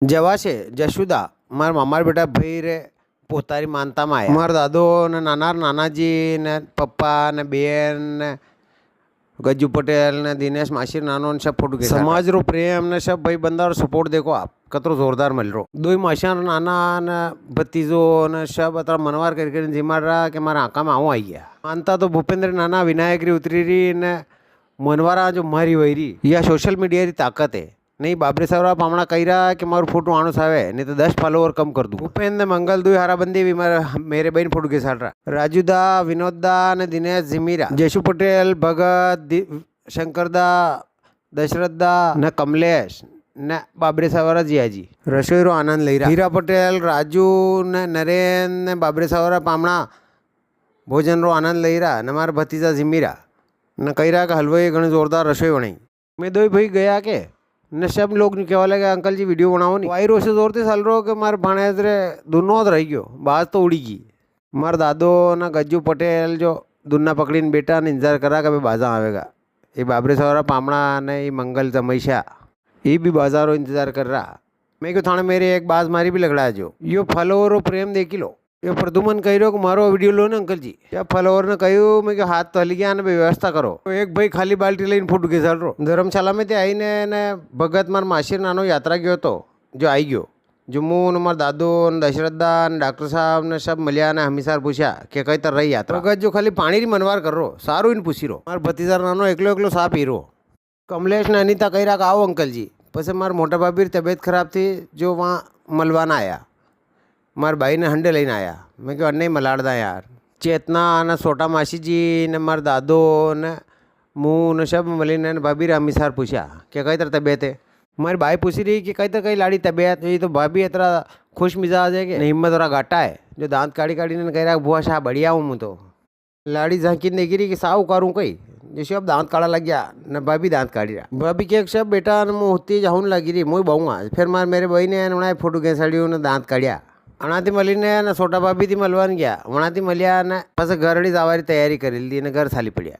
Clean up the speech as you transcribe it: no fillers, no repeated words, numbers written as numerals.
જવા છે જશુદા મારા મામાર બેટા ભાઈ રે પોતાની માનતામાં આવ્યા. મારા દાદો ને નાનાજી ને પપ્પા ને બેન ને ગજ્જુ પટેલ ને દિનેશ માસીર નાનો ને सब फोटो समाज रो प्रेम ने सब भाई बंदा सपोर्ट देखो आप कतरो जोरदार मिल रो. दो मासिया नाना ने भतीजो ने सब अतरा मनवार करके जिम्मा रहा कि मारा आका में आऊँ आई गया. मानता तो भूपेंद्र नाना विनायक री उतरी री ने मनवारा जो मारी वही या सोशल मीडिया री ताकत है. नहीं बाबरे साहब पामणा कही रहा कि मारू फोटो आणो सावे नहीं तो 10 फॉलोवर कम कर दूँ. भूपेंद्र मंगल दुई हाराबंदी भी मेरे बहन फोटो के साथ रहा. राजूदा विनोददा ने दिनेश जिमीरा जयशु पटेल भगत शंकरदा दशरथदा ने कमलेश ने बाबरे सावरा जियाजी रसोईरो आनंद लई रहा. हीरा पटेल राजू ने नरेन ने बाबरे सावरा पामणा भोजन रो आनंद लई रहा. ने मारा भतीजा जिमीरा ने कही रहा कि हलवाई घणी जोरदार रसोई बनाई. मैं दो भाई गया के ने सब लोग कहवा लगे अंकल जी वीडियो बनाओ नहीं. वायरो से जोर से चल रो कि मारे भाणेज रे दोनों रही गयो बाज तो उड़ी गई. मारा दादो ना गज्जू पटेल जो दुन्ना पकड़ी ने बेटा ने इंतजार करा कि भाई बाजा आवेगा. ये बाबरे सवारा पामणा ने ये मंगल जमैशा ये भी बाजारो इंतजार कर रहा. मैं क्यों थाने मेरे एक बाज मारी भी लगड़ा जो यो फॉलोवर प्रेम देखी लो. ये प्रदुमन कही रो कि मारो वीडियो लो ने अंकल जी. या फॉलोवर ने कहूँ मैं हाथ तो हली गया ने व्यवस्था करो. एक भाई खाली बाल्टी लઈને फोटो खींचाड़ रो. धर्मशाला में आई ने भगत मार मासीर नानो यात्रा गयो तो जो आई गयो जो मुँह मार दादो ने दशरथदा ने डॉक्टर साहब ने सब मिलिया ने हमीसार पूछा कि कई तर रही यात्रा. भगत जो खाली पानी री मनवार कर रो सारू इन पूछी रो. मार भतीजा नानो एकलो एकलो सा पी रो. कमलेश ने अनिता कही रहा आओ अंकल जी. પછી મારા મોટા ભાભી તબિયત ખરાબ थी जो वहाँ મલવાના આયા. મારા ભાઈને હંડે લઈને આવ્યા. મેં કહ્યું અન્ને મલાડદા યાર. ચેતના અને છોટા માસીજી ને મારા દાદો ને હું ને सब મળીને ભાભી હમીસાર પૂછ્યા કે કઈ तरह तबीयत है. મારી બાઈ પૂછી रही कि कई तरह कई लाड़ी तबीयत. ये तो भाभी इतना खुश मिजाज है कि हिम्मत थोड़ा घाटा है जो दांत काढ़ी काढ़ी ने कह रहा बुआ शाह बढ़िया हूँ मैं तो. लाड़ी झांकी ने गिरी कि साव करूँ कई जैसे अब दांत काढ़ा लग गया न भाभी दांत काढ़ी रहा. भाभी के एक सब बेटा ने मुँह होती जाऊन लगी रही मुँह बहुँगा. फिर मार मेरे भाई ने उन्हें फोटो खेसाड़ी ने दांत काढ़िया. अणाथी मळीने ने छोटा भाभी थी मलवान गया. वणाथी मळ्या ने पास घरड़ी जवारी तैयारी करेली ने घर थाली पड्या.